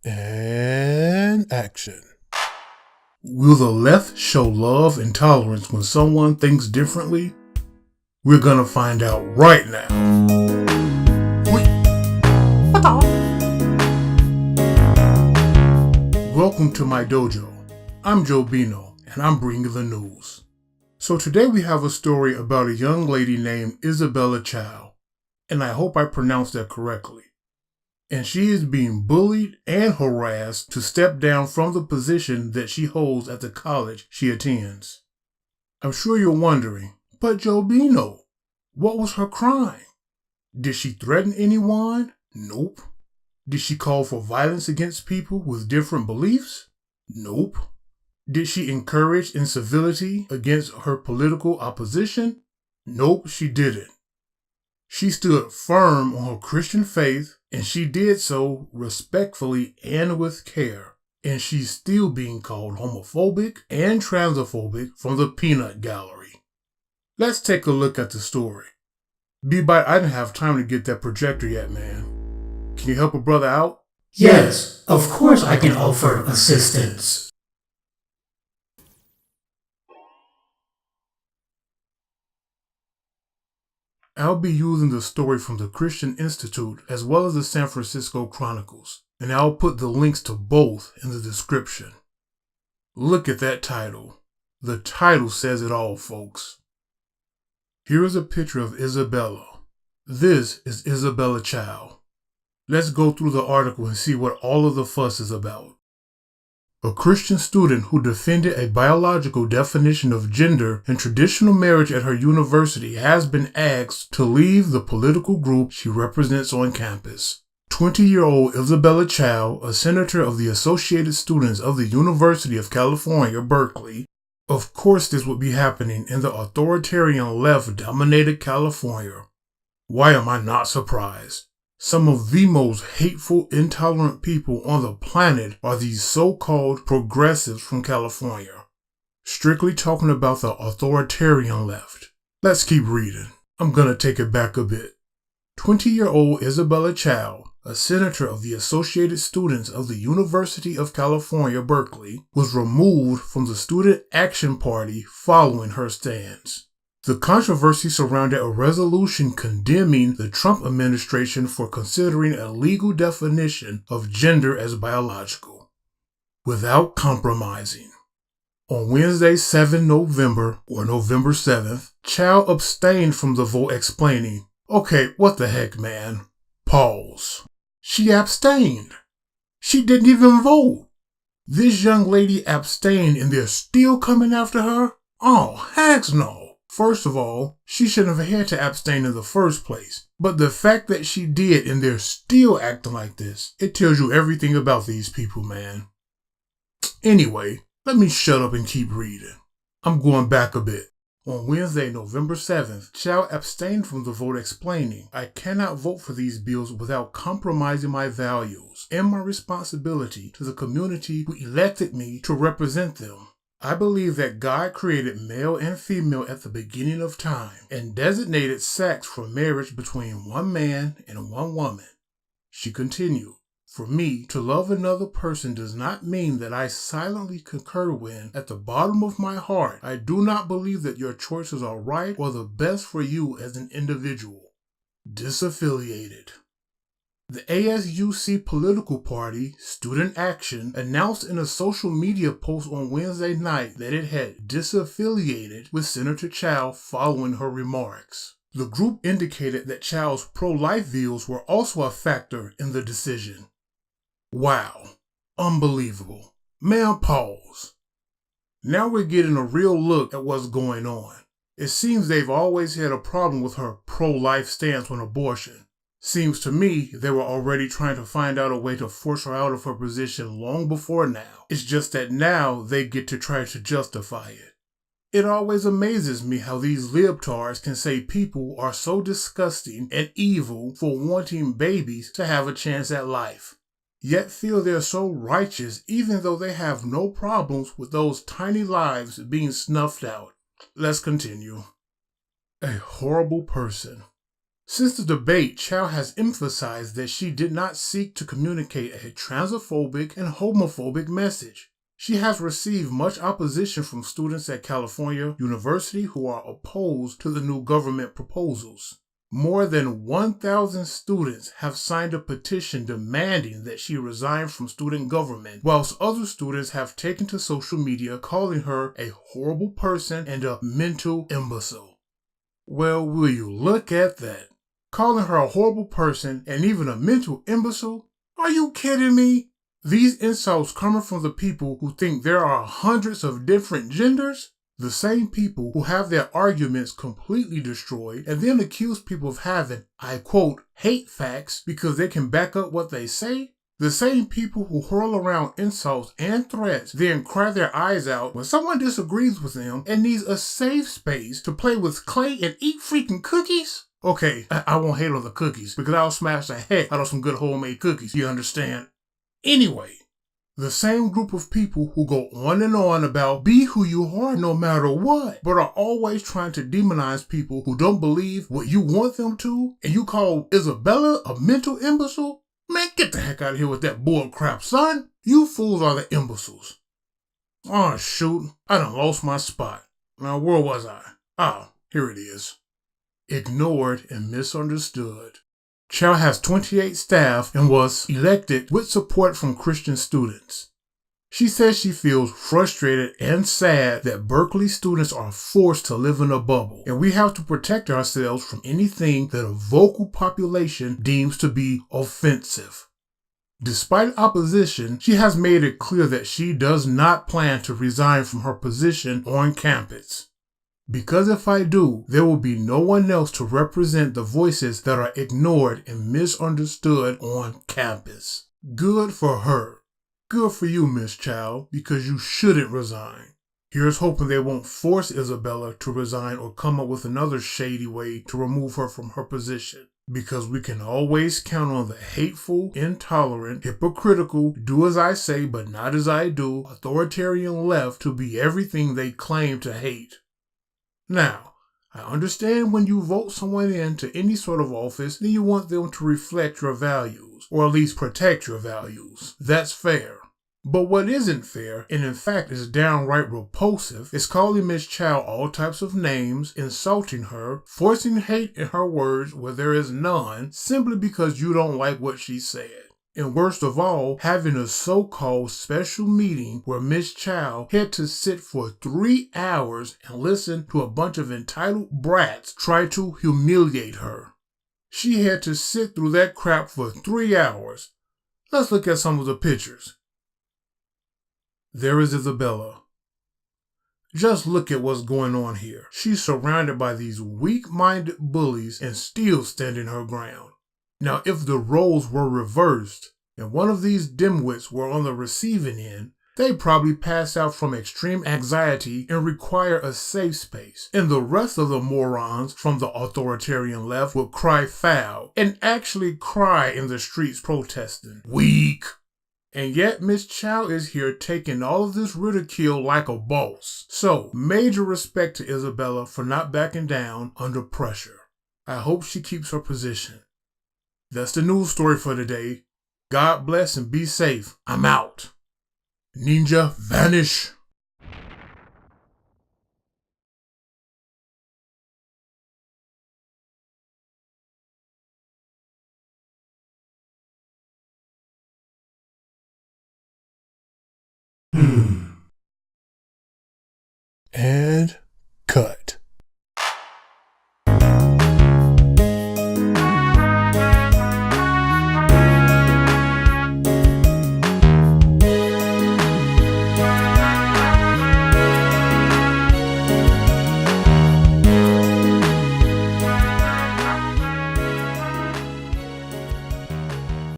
And action. Will the left show love and tolerance when someone thinks differently? We're gonna find out right now. Welcome to my dojo. I'm Jo-Bino, and I'm bringing the news. So today we have a story about a young lady named Isabella Chow, and I hope I pronounced that correctly. And she is being bullied and harassed to step down from the position that she holds at the college she attends. I'm sure you're wondering, but Jo-Bino, what was her crime? Did she threaten anyone? Nope. Did she call for violence against people with different beliefs? Nope. Did she encourage incivility against her political opposition? Nope, she didn't. She stood firm on her Christian faith, and she did so respectfully and with care. And she's still being called homophobic and transphobic from the peanut gallery. Let's take a look at the story. B-Bite, I didn't have time to get that projector yet, man. Can you help a brother out? Yes, of course I can offer assistance. I'll be using the story from the Christian Institute as well as the San Francisco Chronicles, and I'll put the links to both in the description. Look at that title. The title says it all, folks. Here is a picture of Isabella. This is Isabella Chow. Let's go through the article and see what all of the fuss is about. A Christian student who defended a biological definition of gender and traditional marriage at her university has been asked to leave the political group she represents on campus. 20-year-old Isabella Chow, a senator of the Associated Students of the University of California, Berkeley. Of course this would be happening in the authoritarian left-dominated California. Why am I not surprised? Some of the most hateful, intolerant people on the planet are these so-called progressives from California. Strictly talking about the authoritarian left. Let's keep reading. I'm gonna take it back a bit. 20-year-old Isabella Chow, a senator of the Associated Students of the University of California, Berkeley, was removed from the Student Action Party following her stance. The controversy surrounded a resolution condemning the Trump administration for considering a legal definition of gender as biological, without compromising. On Wednesday, 7 November, or November 7th, Chow abstained from the vote explaining, "Okay, what the heck, man? Pause. She abstained. She didn't even vote. This young lady abstained and they're still coming after her? Oh, heck no. First of all, she shouldn't have had to abstain in the first place. But the fact that she did and they're still acting like this, it tells you everything about these people, man. Anyway, let me shut up and keep reading. I'm going back a bit. On Wednesday, November 7th, Chow abstained from the vote explaining, "I cannot vote for these bills without compromising my values and my responsibility to the community who elected me to represent them. I believe that God created male and female at the beginning of time and designated sex for marriage between one man and one woman." She continued, "For me, to love another person does not mean that I silently concur when, at the bottom of my heart, I do not believe that your choices are right or the best for you as an individual." Disaffiliated. The ASUC political party, Student Action, announced in a social media post on Wednesday night that it had disaffiliated with Senator Chow following her remarks. The group indicated that Chow's pro-life views were also a factor in the decision. Wow. Unbelievable. Man, pause. Now we're getting a real look at what's going on. It seems they've always had a problem with her pro-life stance on abortion. Seems to me they were already trying to find out a way to force her out of her position long before now. It's just that now they get to try to justify it. It always amazes me how these libtards can say people are so disgusting and evil for wanting babies to have a chance at life, yet feel they're so righteous even though they have no problems with those tiny lives being snuffed out. Let's continue. A horrible person. Since the debate, Chow has emphasized that she did not seek to communicate a transphobic and homophobic message. She has received much opposition from students at California University who are opposed to the new government proposals. More than 1,000 students have signed a petition demanding that she resign from student government, whilst other students have taken to social media calling her a horrible person and a mental imbecile. Well, will you look at that? Calling her a horrible person and even a mental imbecile? Are you kidding me? These insults coming from the people who think there are hundreds of different genders? The same people who have their arguments completely destroyed and then accuse people of having, I quote, hate facts because they can back up what they say? The same people who hurl around insults and threats then cry their eyes out when someone disagrees with them and needs a safe space to play with clay and eat freaking cookies? Okay, I won't hate on the cookies because I'll smash the heck out of some good homemade cookies, you understand? Anyway, the same group of people who go on and on about be who you are no matter what, but are always trying to demonize people who don't believe what you want them to, and you call Isabella a mental imbecile? Man, get the heck out of here with that bull crap, son. You fools are the imbeciles. Oh, shoot. I done lost my spot. Now, where was I? Ah, here it is. Ignored and misunderstood. Chow has 28 staff and was elected with support from Christian students. She says she feels frustrated and sad that Berkeley students are forced to live in a bubble, and we have to protect ourselves from anything that a vocal population deems to be offensive. Despite opposition, she has made it clear that she does not plan to resign from her position on campus. Because if I do, there will be no one else to represent the voices that are ignored and misunderstood on campus. Good for her. Good for you, Miss Chow, because you shouldn't resign. Here's hoping they won't force Isabella to resign or come up with another shady way to remove her from her position. Because we can always count on the hateful, intolerant, hypocritical, do as I say but not as I do, authoritarian left to be everything they claim to hate. Now, I understand when you vote someone into any sort of office, then you want them to reflect your values, or at least protect your values. That's fair. But what isn't fair, and in fact is downright repulsive, is calling Miss Chow all types of names, insulting her, forcing hate in her words where there is none, simply because you don't like what she said. And worst of all, having a so-called special meeting where Miss Chow had to sit for 3 hours and listen to a bunch of entitled brats try to humiliate her. She had to sit through that crap for 3 hours. Let's look at some of the pictures. There is Isabella. Just look at what's going on here. She's surrounded by these weak-minded bullies and still standing her ground. Now, if the roles were reversed and one of these dimwits were on the receiving end, they'd probably pass out from extreme anxiety and require a safe space. And the rest of the morons from the authoritarian left would cry foul and actually cry in the streets protesting. Weak. And yet Miss Chow is here taking all of this ridicule like a boss. So, major respect to Isabella for not backing down under pressure. I hope she keeps her position. That's the news story for today. God bless and be safe. I'm out. Ninja vanish. And cut.